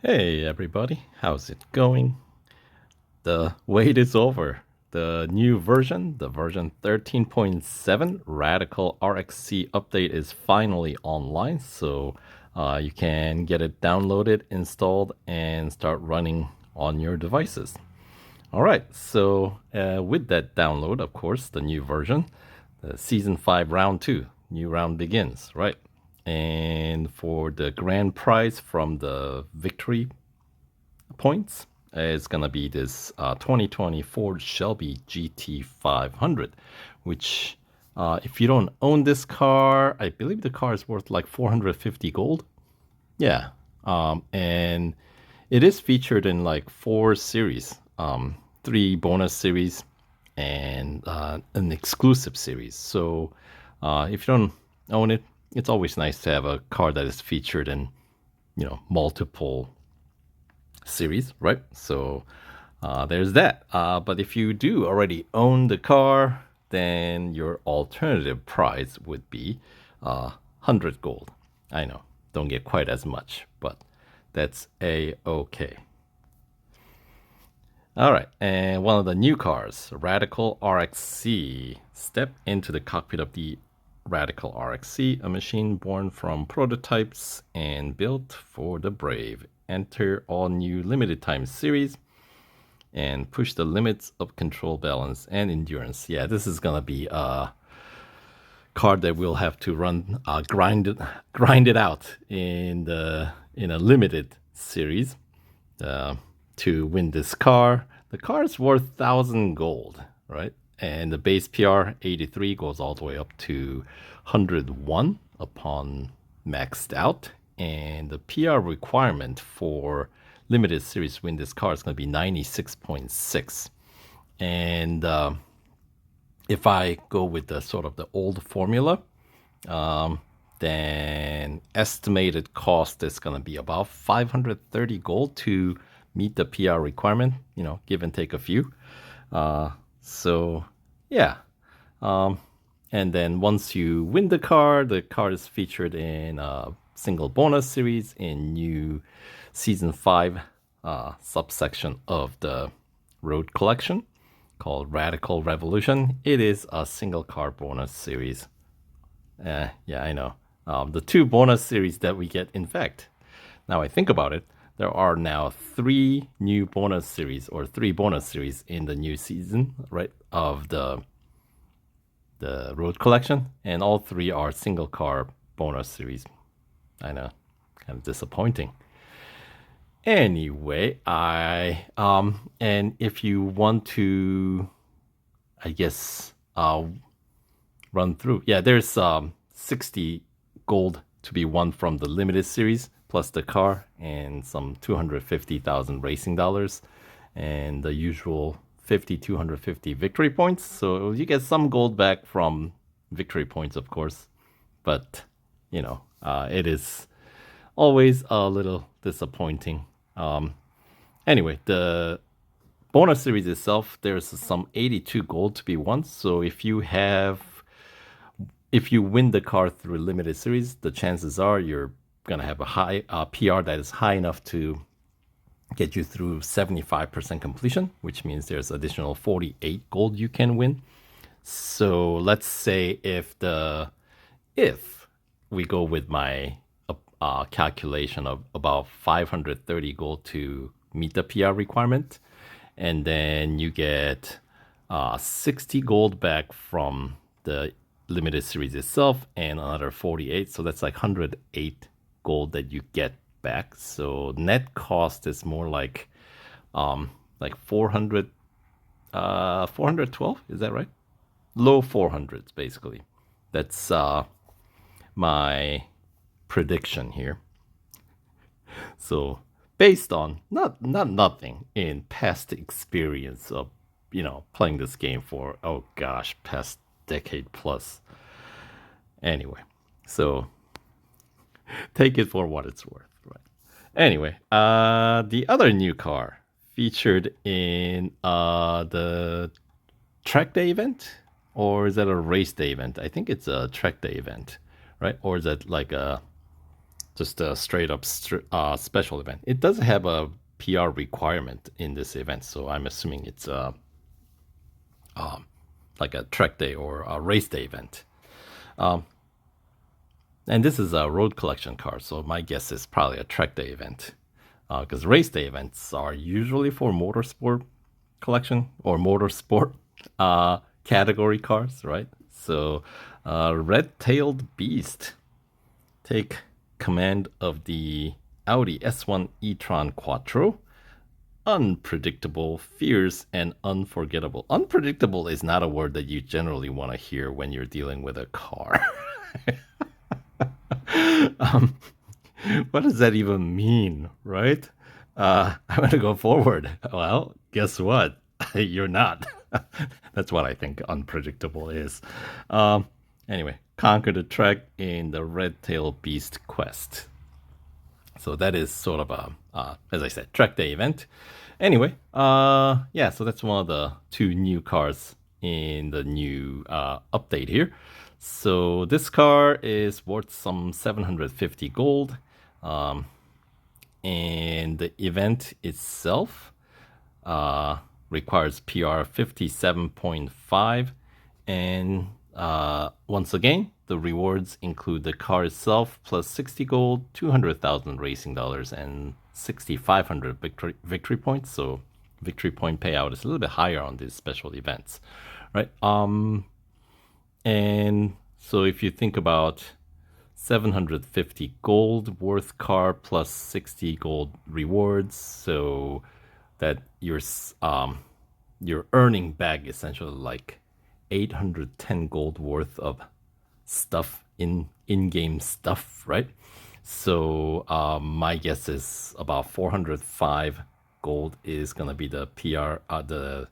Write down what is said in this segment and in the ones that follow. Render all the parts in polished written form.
Hey everybody, how's it going? The wait is over. The new version, the version 13.7 Radical RXC update is finally online, so you can get it downloaded, installed, and start running on your devices. All right, so with that download, of course, the new version, the Season 5 Round 2, new round begins, right? And for the grand prize from the victory points is going to be this 2020 Ford Shelby GT500, which if you don't own this car, I believe the car is worth like 450 gold. Yeah. And it is featured in like 4 series, 3 bonus series, and an exclusive series. So if you don't own it, it's always nice to have a car that is featured in, multiple series, right? So there's that. But if you do already own the car, then your alternative price would be 100 gold. I know, don't get quite as much, but that's a-okay. All right, and one of the new cars, Radical RXC. Step into the cockpit of the Radical RXC, a machine born from prototypes and built for the brave. Enter all new limited time series and push the limits of control, balance, and endurance. Yeah, this is gonna be a card that we'll have to run, grind it out in a limited series to win this car. The car is worth 1,000 gold, right? And the base PR 83 goes all the way up to 101 upon maxed out. And the PR requirement for limited series win this car is going to be 96.6. And if I go with the sort of the old formula, then estimated cost is going to be about 530 gold to meet the PR requirement, give and take a few. So, yeah. And then once you win the car is featured in a single bonus series in new Season 5 subsection of the Road Collection called Radical Revolution. It is a single car bonus series. Yeah, I know. The 2 bonus series that we get, in fact, now I think about it, there are now 3 new bonus series or 3 bonus series in the new season, right, of the Road Collection, and all 3 are single car bonus series. I know, kind of disappointing. Anyway, and if you want to, I guess, run through, yeah, there's 60 gold to be won from the limited series plus the car and some 250,000 racing dollars and the usual 250 victory points. So you get some gold back from victory points, of course, but it is always a little disappointing. Anyway, the bonus series itself, there's some 82 gold to be won. So if you win the car through limited series, the chances are you're gonna have a high PR that is high enough to get you through 75% completion, which means there's additional 48 gold you can win. So let's say if we go with my calculation of about 530 gold to meet the PR requirement, and then you get 60 gold back from the limited series itself and another 48, so that's like 108 gold that you get back. So net cost is more like 400 412, is that right? Low 400s basically. That's my prediction here. So based on nothing in past experience of playing this game for past decade plus. Anyway, so take it for what it's worth, right? Anyway, the other new car featured in the track day event, or is that a race day event? I think it's a track day event, right? Or is that like a just a straight up special event. It does have a PR requirement in this event, so I'm assuming it's like a track day or a race day event. And this is a road collection car, so my guess is probably a track day event. Because race day events are usually for motorsport collection or motorsport category cars, right? So, red-tailed beast, take command of the Audi S1 e-tron quattro. Unpredictable, fierce, and unforgettable. Unpredictable is not a word that you generally want to hear when you're dealing with a car. um, what does that even mean, right? I'm going to go forward. Well, guess what? You're not. That's what I think unpredictable is. Anyway, conquer the track in the Red Tail Beast quest. So that is sort of a, as I said, track day event. Anyway, yeah, so that's one of the two new cars in the new update here. So this car is worth some 750 gold. And the event itself requires PR 57.5. And once again, the rewards include the car itself plus 60 gold, 200,000 racing dollars, and 6,500 victory points. So victory point payout is a little bit higher on these special events, right? And so if you think about 750 gold worth car plus 60 gold rewards, so that you're earning back essentially like 810 gold worth of stuff in-game stuff, right? So my guess is about 405 gold is gonna be the PR, the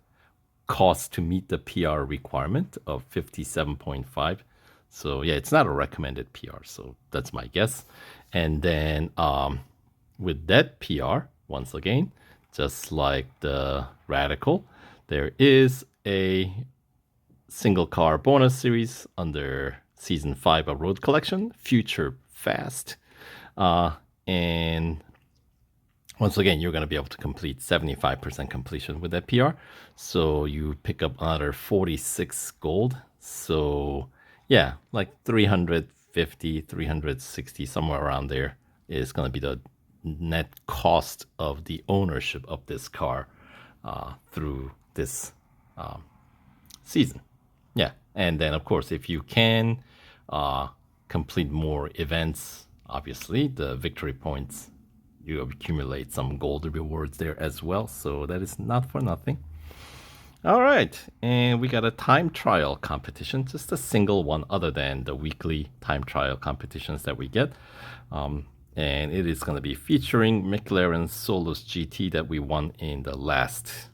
cost to meet the PR requirement of 57.5. So yeah, it's not a recommended PR, so that's my guess. And then with that PR, once again, just like the Radical, there is a single car bonus series under Season 5 of Road Collection, Future Fast. And once again, you're going to be able to complete 75% completion with that PR. So you pick up another 46 gold. So yeah, like 350, 360, somewhere around there is going to be the net cost of the ownership of this car through this season. Yeah, and then of course, if you can complete more events, obviously the victory points, you accumulate some gold rewards there as well. So that is not for nothing. All right, and we got a time trial competition, just a single one other than the weekly time trial competitions that we get. And it is going to be featuring McLaren Solus GT that we won in the last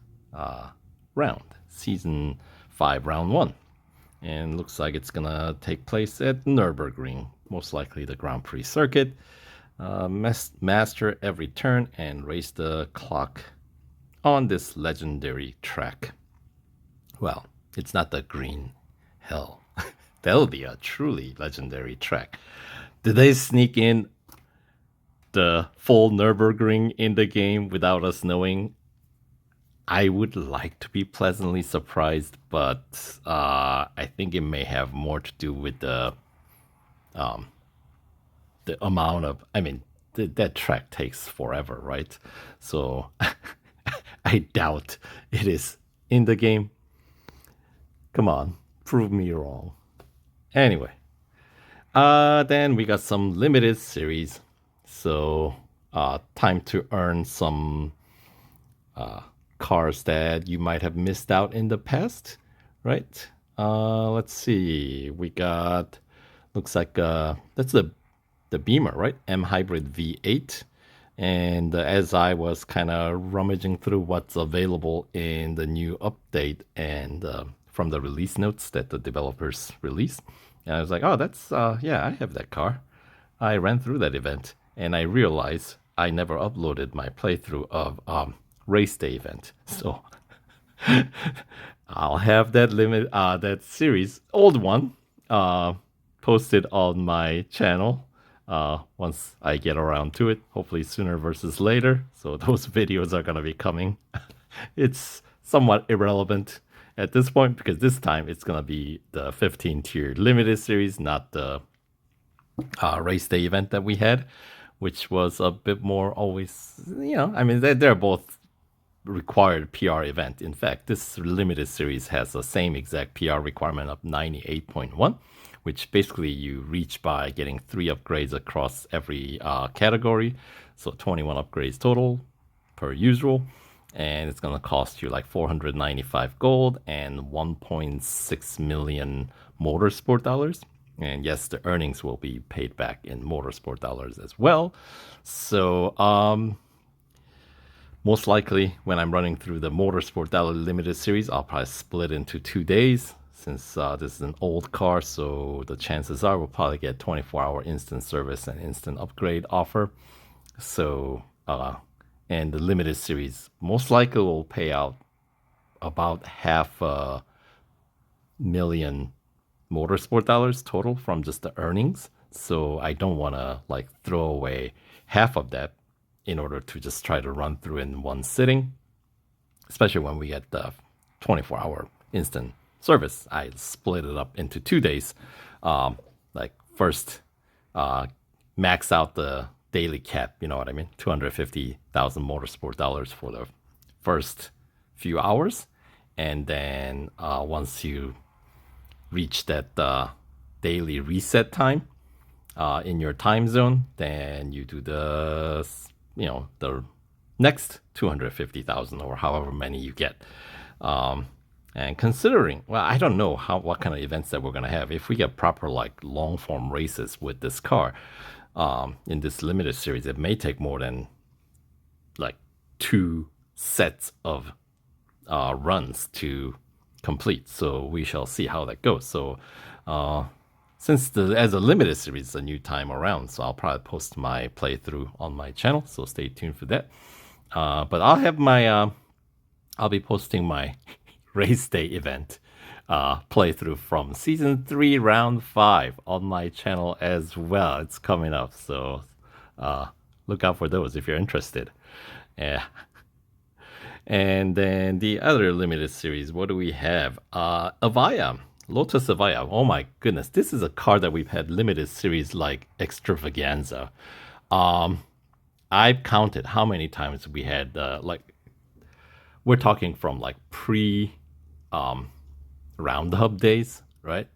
round, Season 5, Round 1. And looks like it's going to take place at Nürburgring, most likely the Grand Prix circuit. Master every turn and race the clock on this legendary track. Well, it's not the green hell. That'll be a truly legendary track. Did they sneak in the full Nürburgring in the game without us knowing? I would like to be pleasantly surprised, but I think it may have more to do with the amount of, I mean, that track takes forever, right? So I doubt it is in the game. Come on, prove me wrong. Anyway, then we got some limited series. So time to earn some cars that you might have missed out in the past, right? Let's see. We got, looks like that's the Beamer, right? M Hybrid V8. And as I was kind of rummaging through what's available in the new update and from the release notes that the developers released, and I was like, oh, that's, yeah, I have that car. I ran through that event and I realized I never uploaded my playthrough of Race Day event. So I'll have that that series, old one, posted on my channel once I get around to it, hopefully sooner versus later. So those videos are gonna be coming. It's somewhat irrelevant at this point because this time it's gonna be the 15 tier limited series, not the race day event that we had, which was a bit more always, I mean, they're both required PR event. In fact, this limited series has the same exact PR requirement of 98.1, which basically you reach by getting 3 upgrades across every category. So 21 upgrades total per usual. And it's going to cost you like 495 gold and 1.6 million motorsport dollars. And yes, the earnings will be paid back in motorsport dollars as well. So, most likely, when I'm running through the Motorsport Dollar Limited Series, I'll probably split into 2 days since this is an old car. So the chances are we'll probably get 24-hour instant service and instant upgrade offer. So, and the Limited Series most likely will pay out about $500,000 Motorsport dollars total from just the earnings. So I don't want to like throw away half of that in order to just try to run through in one sitting, especially when we get the 24-hour instant service. I split it up into 2 days. Like first, max out the daily cap, you know what I mean? 250,000 motorsport dollars for the first few hours. And then once you reach that daily reset time in your time zone, then you do the next 250,000 or however many you get. And considering, well, I don't know what kind of events that we're gonna have. If we get proper like long form races with this car in this limited series, it may take more than like 2 sets of runs to complete. So we shall see how that goes. So since as a limited series, it's a new time around, so I'll probably post my playthrough on my channel. So stay tuned for that. But I'll have my I'll be posting my race day event playthrough from season 3, round 5 on my channel as well. It's coming up, so look out for those if you're interested. Yeah. And then the other limited series, what do we have? Avaya, Lotus Avaya. Oh my goodness, this is a car that we've had limited series like extravaganza. I've counted how many times we had we're talking from like pre roundup days, right?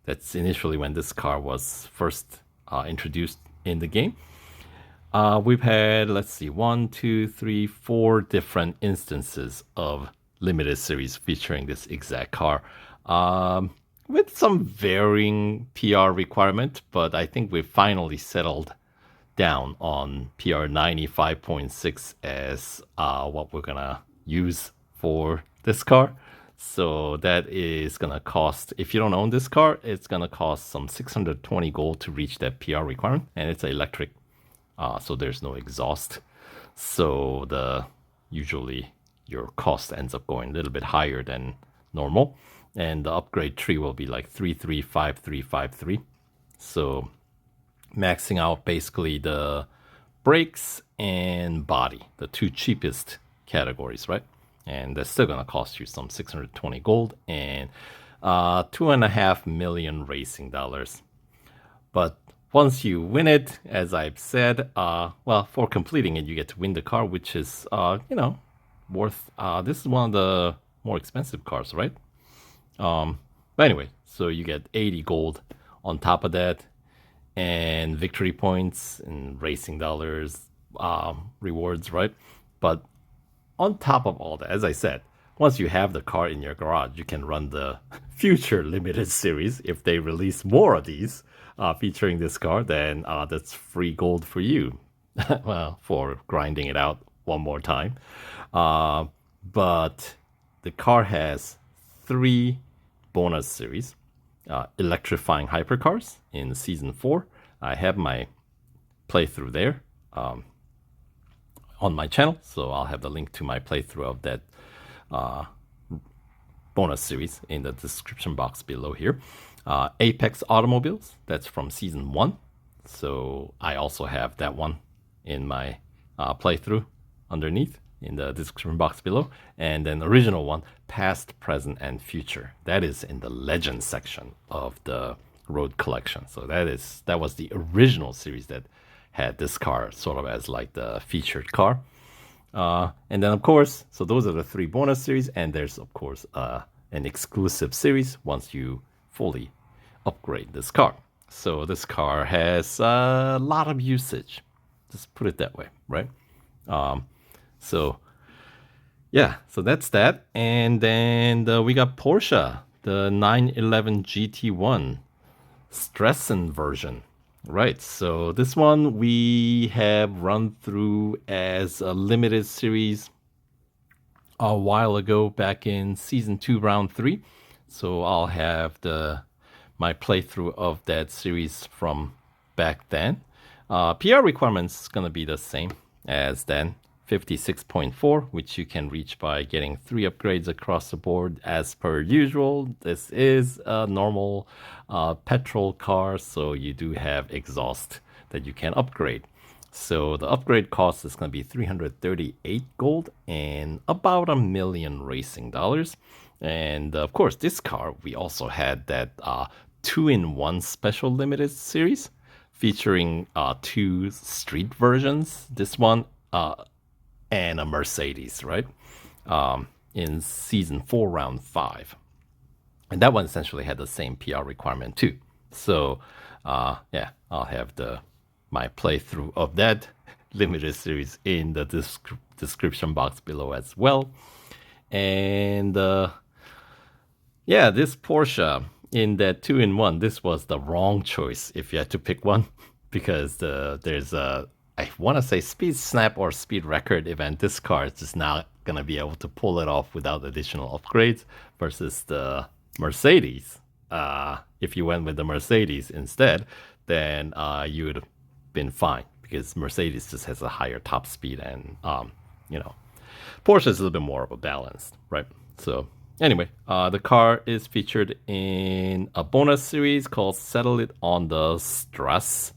That's initially when this car was first introduced in the game. We've had, let's see, 1, 2, 3, 4 different instances of limited series featuring this exact car, with some varying PR requirement, but I think we've finally settled down on PR 95.6 as what we're gonna use for this car. So that is gonna cost, if you don't own this car, it's gonna cost some 620 gold to reach that PR requirement, and it's an electric. So there's no exhaust. So usually your cost ends up going a little bit higher than normal. And the upgrade tree will be like 335353. So maxing out basically the brakes and body, the 2 cheapest categories, right? And that's still gonna cost you some 620 gold and 2.5 million racing dollars. But once you win it, as I've said, well, for completing it, you get to win the car, which is, worth, this is one of the more expensive cars, right? But anyway, so you get 80 gold on top of that, and victory points and racing dollars, rewards, right? But on top of all that, as I said, once you have the car in your garage, you can run the future limited series. If they release more of these featuring this car, then that's free gold for you. Well, for grinding it out one more time. But the car has 3 bonus series. Electrifying hypercars in season 4. I have my playthrough there on my channel, so I'll have the link to my playthrough of that bonus series in the description box below here. Apex Automobiles, that's from season 1. So I also have that one in my playthrough underneath in the description box below. And then original one, past, present, and future. That is in the legend section of the road collection. So that was the original series that had this car sort of as like the featured car. And then of course, so those are the 3 bonus series, and there's of course an exclusive series once you fully upgrade this car. So this car has a lot of usage. Just put it that way, right? So yeah, so that's that. And then we got Porsche, the 911 GT1 Stressen version. Right, so this one we have run through as a limited series a while ago, back in season 2, round 3. So I'll have my playthrough of that series from back then. PR requirements is gonna be the same as then. 56.4, which you can reach by getting 3 upgrades across the board as per usual. This is a normal petrol car, so you do have exhaust that you can upgrade. So the upgrade cost is going to be 338 gold and about $1 million racing dollars. And of course, this car, we also had that 2-in-1 special limited series featuring 2 street versions. This one and a Mercedes, right? In season 4, round 5. And that one essentially had the same PR requirement too. So yeah, I'll have my playthrough of that limited series in the description box below as well. And yeah, this Porsche in that 2-in-1, this was the wrong choice if you had to pick one, because there's a, I want to say speed snap or speed record event. This car is just not going to be able to pull it off without additional upgrades versus the Mercedes. If you went with the Mercedes instead, then you would have been fine, because Mercedes just has a higher top speed, and Porsche is a little bit more of a balance, right? So anyway, the car is featured in a bonus series called Settle It on the Stress.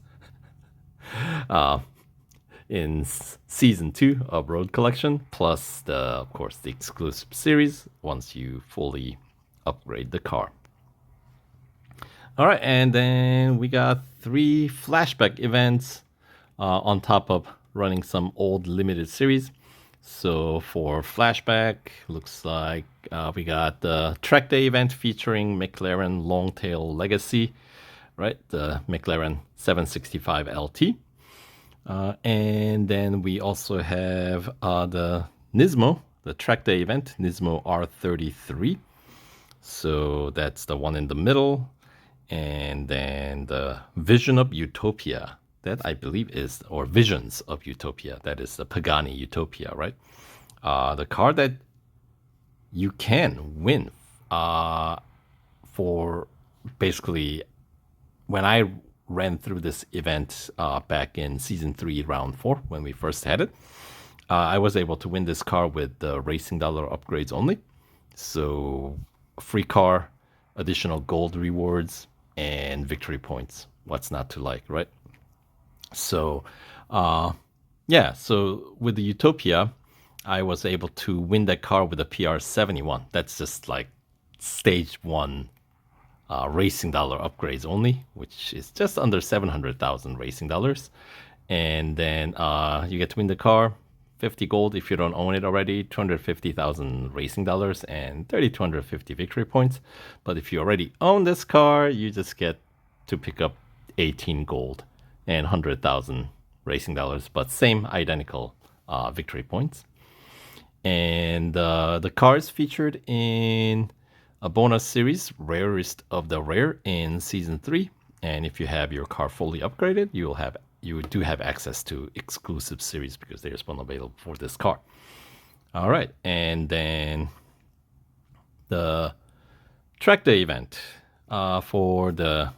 In season 2 of Road Collection, plus of course the exclusive series once you fully upgrade the car. All right, and then we got 3 flashback events on top of running some old limited series. So for flashback, looks like we got the track day event featuring McLaren Longtail Legacy, right? The McLaren 765 LT. And then we also have the Nismo, the track day event, Nismo R33. So that's the one in the middle. And then the Vision of Utopia, that I believe is, or Visions of Utopia, that is the Pagani Utopia, right? The car that you can win for basically, when I ran through this event back in season 3, round 4, when we first had it, I was able to win this car with the racing dollar upgrades only. So free car, additional gold rewards, and victory points. What's not to like, right? So yeah, so with the Utopia, I was able to win that car with a PR 71. That's just like stage 1 racing dollar upgrades only, which is just under 700,000 racing dollars. And then you get to win the car, 50 gold if you don't own it already, 250,000 racing dollars, and 3,250 victory points. But if you already own this car, you just get to pick up 18 gold and 100,000 racing dollars, but same identical victory points. And the car is featured in a bonus series, Rarest of the Rare, in season 3. And if you have your car fully upgraded, you do have access to exclusive series, because there's one available for this car. All right, and then the track day event for the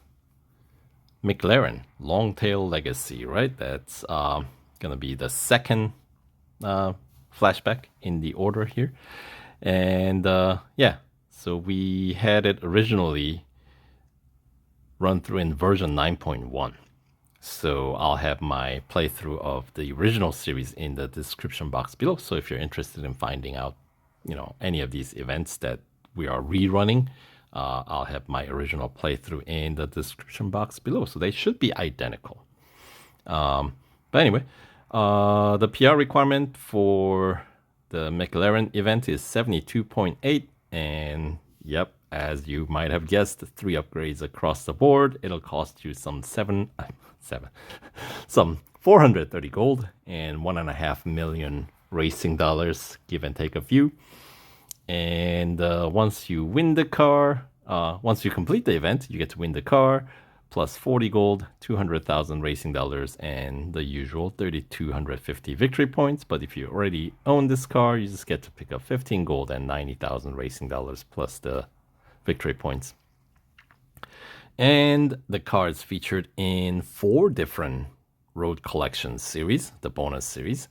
McLaren Longtail Legacy, right? That's gonna be the second flashback in the order here. And yeah, so we had it originally run through in version 9.1. So I'll have my playthrough of the original series in the description box below. So if you're interested in finding out, any of these events that we are rerunning, I'll have my original playthrough in the description box below. So they should be identical. But anyway, the PR requirement for the McLaren event is 72.8, and yep, as you might have guessed, 3 upgrades across the board. It'll cost you some 430 gold and 1.5 million racing dollars, give and take a few. And once you win the car, once you complete the event, you get to win the car, plus 40 gold, 200,000 racing dollars, and the usual 3,250 victory points. But if you already own this car, you just get to pick up 15 gold and 90,000 racing dollars plus the victory points. And the car is featured in 4 different road collection series, the bonus series,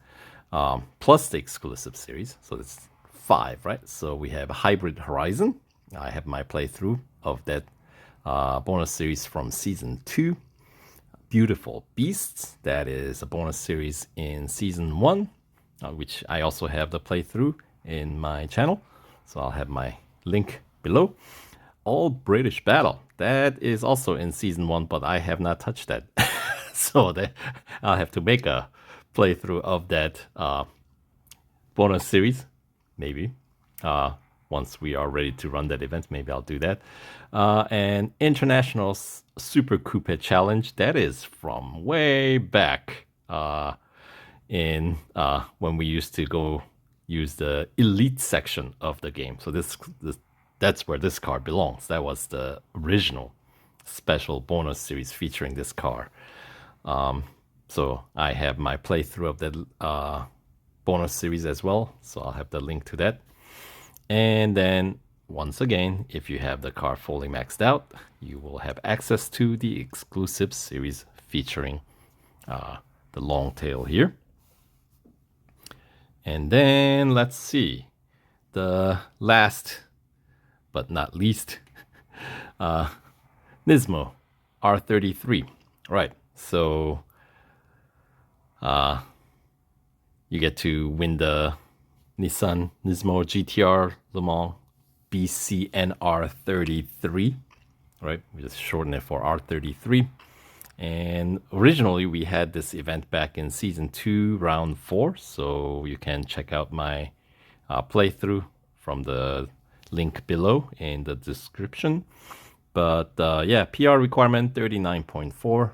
plus the exclusive series. So it's 5, right? So we have Hybrid Horizon. I have my playthrough of that bonus series from season 2. Beautiful Beasts, that is a bonus series in season 1, which I also have the playthrough in my channel. So I'll have my link below. All British Battle, that is also in season 1, but I have not touched that. So I'll have to make a playthrough of that bonus series, maybe. Once we are ready to run that event, maybe I'll do that. And International Super Coupe Challenge, that is from way back in when we used to go use the elite section of the game. So that's where this car belongs. That was the original special bonus series featuring this car. So I have my playthrough of that bonus series as well. So I'll have the link to that. And then once again, if you have the car fully maxed out, you will have access to the exclusive series featuring the long tail here. And then let's see, the last but not least, Nismo R33. Right, so you get to win the Nissan Nismo GTR Le Mans BCNR33, right? We just shorten it for R33. And originally we had this event back in season 2, round 4. So you can check out my playthrough from the link below in the description. But yeah, PR requirement 39.4.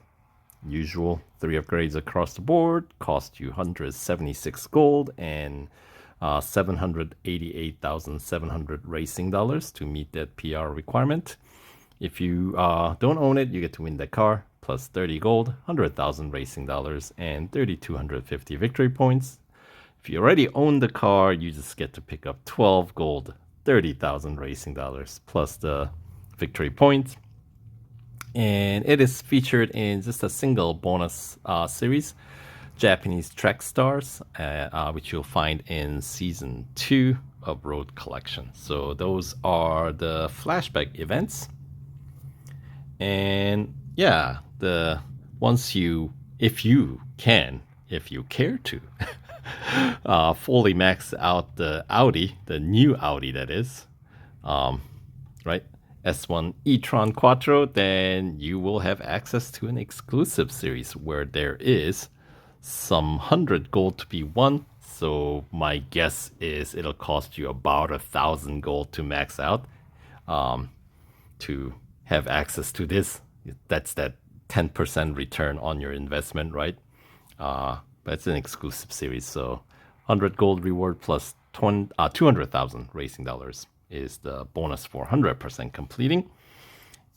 Usual 3 upgrades across the board, cost you 176 gold and 788,700 racing dollars to meet that PR requirement. If you don't own it, you get to win the car, plus 30 gold, 100,000 racing dollars, and 3,250 victory points. If you already own the car, you just get to pick up 12 gold, 30,000 racing dollars, plus the victory points. And it is featured in just a single bonus series, Japanese Track Stars, which you'll find in season 2 of Road Collection. So those are the flashback events. And yeah, if you care to, fully max out the Audi, the new Audi that is, right? S1 e-tron quattro, then you will have access to an exclusive series where there is some 100 gold to be won. So my guess is it'll cost you about 1,000 gold to max out to have access to this. That's that 10% return on your investment, right? But it's an exclusive series, so 100 gold reward plus 200,000 racing dollars is the bonus for 100% completing.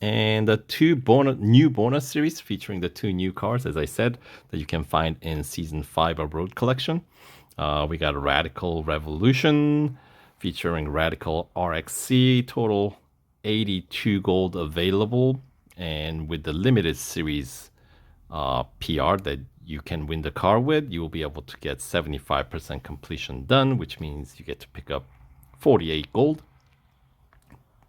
And the 2 new bonus series featuring the 2 new cars, as I said, that you can find in season 5 of Road Collection. We got a Radical Revolution featuring Radical RXC, total 82 gold available, and with the limited series PR that you can win the car with, you will be able to get 75% completion done, which means you get to pick up 48 gold.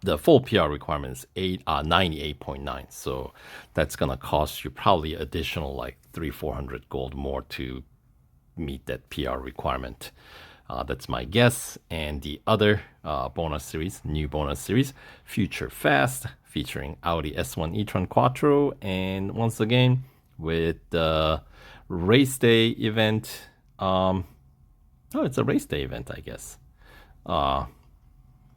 the full PR requirement is 98.9. So that's gonna cost you probably additional like 300-400 gold more to meet that PR requirement. That's my guess. And the other bonus series, new bonus series, Future Fast, featuring Audi S1 e-tron quattro, and once again with the race day event. Oh, it's a race day event, I guess.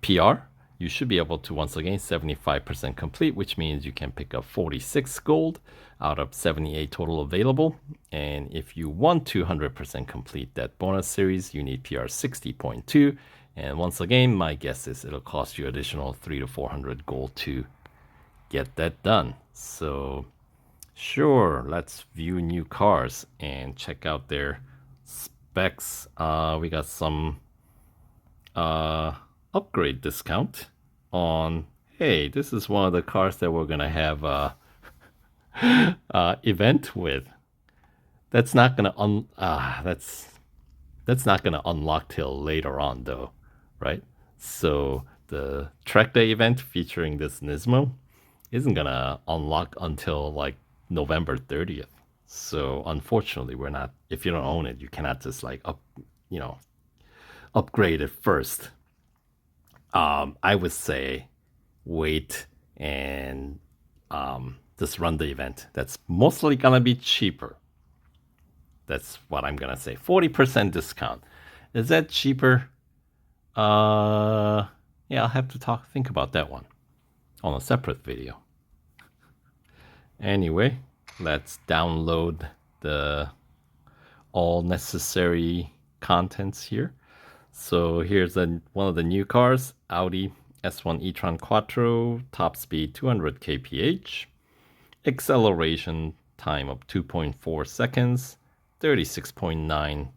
PR, you should be able to once again 75% complete, which means you can pick up 46 gold out of 78 total available. And if you want to 100% complete that bonus series, you need PR 60.2. And once again, my guess is it'll cost you additional 300 to 400 gold to get that done. So sure, let's view new cars and check out their specs. We got some upgrade discount on, hey, this is one of the cars that we're gonna have event with. That's not gonna that's not gonna unlock till later on though, right? So the track day event featuring this Nismo isn't gonna unlock until like November 30th. So unfortunately, we're not. If you don't own it, you cannot just like upgrade it first. I would say wait and just run the event. That's mostly gonna be cheaper. That's what I'm gonna say. 40% discount. Is that cheaper? Yeah, I'll have to think about that one on a separate video. Anyway, let's download the all necessary contents here. So here's one of the new cars, Audi S1 e-tron quattro, top speed 200 kph, acceleration time of 2.4 seconds, 36.9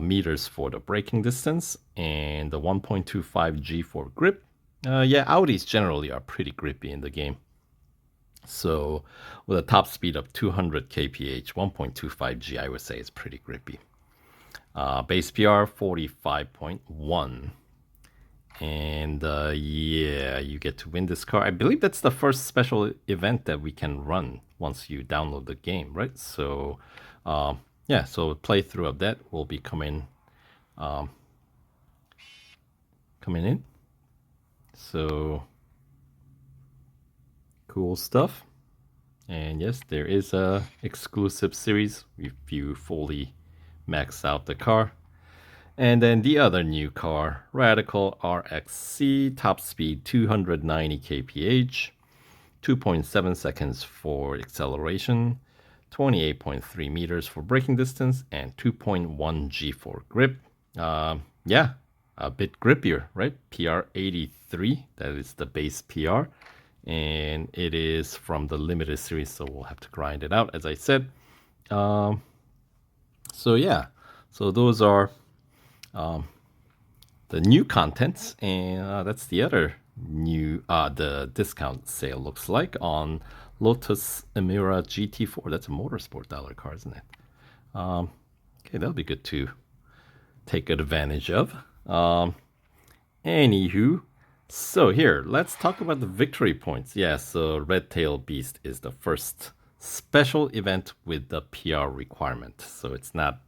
meters for the braking distance, and the 1.25 G for grip. Yeah, Audis generally are pretty grippy in the game. So with a top speed of 200 kph, 1.25 G, I would say is pretty grippy. Base PR 45.1. And yeah, you get to win this car. I believe that's the first special event that we can run once you download the game, right? So yeah, so playthrough of that will be coming in. So cool stuff. And yes, there is a exclusive series if you fully max out the car. And then the other new car, Radical RXC, top speed 290 kph, 2.7 seconds for acceleration, 28.3 meters for braking distance, and 2.1 G for grip. Yeah, a bit grippier, right? PR 83, that is the base PR. And it is from the limited series, so we'll have to grind it out, as I said. So yeah, so those are the new contents, and that's the other new the discount sale looks like on Lotus Emira GT4. That's a motorsport dollar car, isn't it? Okay, that'll be good to take advantage of. Anywho, so here, let's talk about the victory points. Yeah, so Red Tail Beast is the first special event with the PR requirement. So it's not,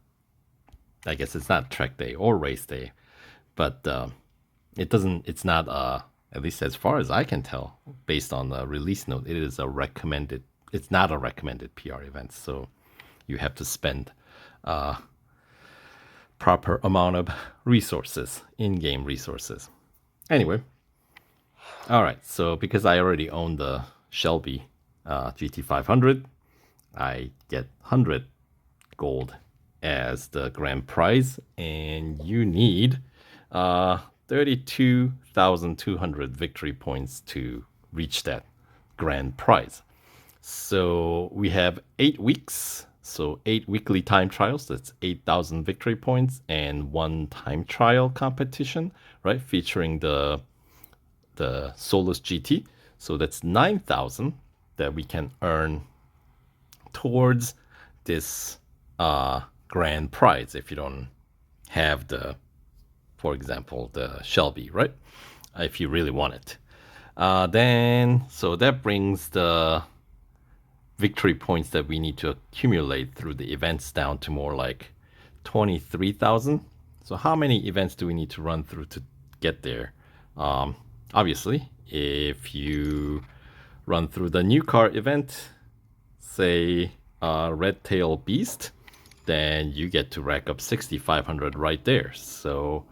I guess it's not track day or race day, but it's not, at least as far as I can tell, based on the release note, it's not a recommended PR event. So you have to spend proper amount of resources, in-game resources. Anyway, all right, so because I already own the Shelby GT500, I get 100 gold as the grand prize, and you need 32,200 victory points to reach that grand prize. So we have 8 weeks, so 8 weekly time trials. That's 8,000 victory points, and 1 time trial competition, right, featuring the Solus GT. So that's 9,000 that we can earn towards this grand prize if you don't have for example, the Shelby, right? If you really want it. So that brings the victory points that we need to accumulate through the events down to more like 23,000. So how many events do we need to run through to get there? Obviously, if you run through the new car event, say Red Tail Beast, then you get to rack up 6,500 right there. So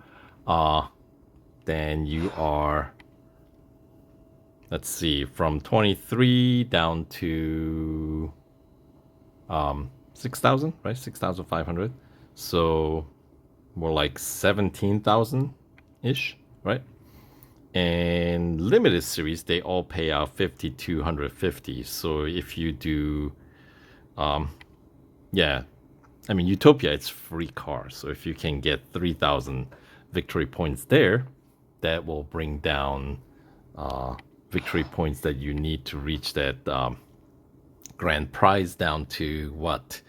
then you are, let's see, from 23 down to 6,000, right? 6,500. So more like 17,000 ish, right? And limited series, they all pay out 5,250. So if you do, yeah, I mean, Utopia, it's free car. So if you can get 3,000 victory points there, that will bring down victory points that you need to reach that grand prize down to what?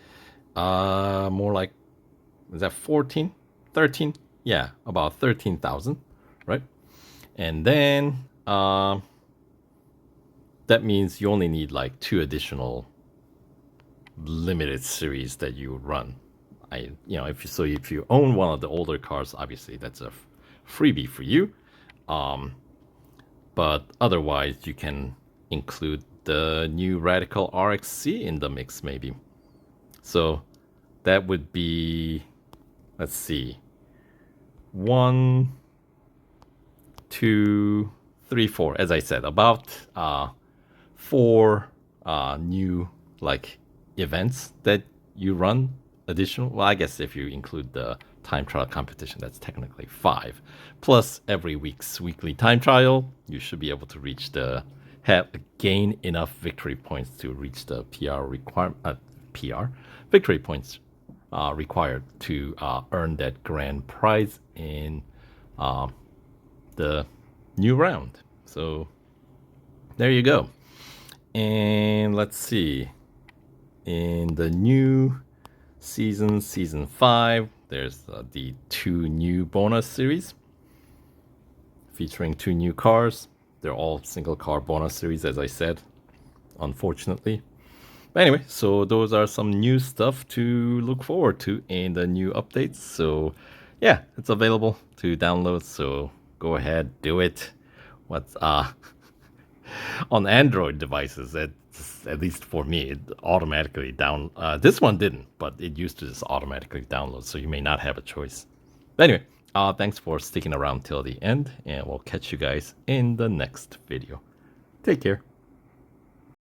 More like, is that 14? 13? Yeah, about 13,000, right? And then that means you only need like 2 additional limited series that you run. If you own one of the older cars, obviously that's a freebie for you. But otherwise, you can include the new Radical RXC in the mix, maybe. So that would be, let's see, 1, 2, 3, 4. As I said, about 4 new like events that you run additional. Well, I guess if you include the time trial competition, that's technically 5. Plus every week's weekly time trial, you should be able to reach gain enough victory points to reach the victory points required to earn that grand prize in the new round. So there you go. And let's see. In the new season 5, there's the 2 new bonus series featuring 2 new cars. They're all single car bonus series, as I said, unfortunately. But anyway, so those are some new stuff to look forward to in the new updates. So yeah, it's available to download. So go ahead, do it. What's on Android devices, at least for me, it automatically this one didn't, but it used to just automatically download, so you may not have a choice. But anyway, thanks for sticking around till the end, and we'll catch you guys in the next video. Take care.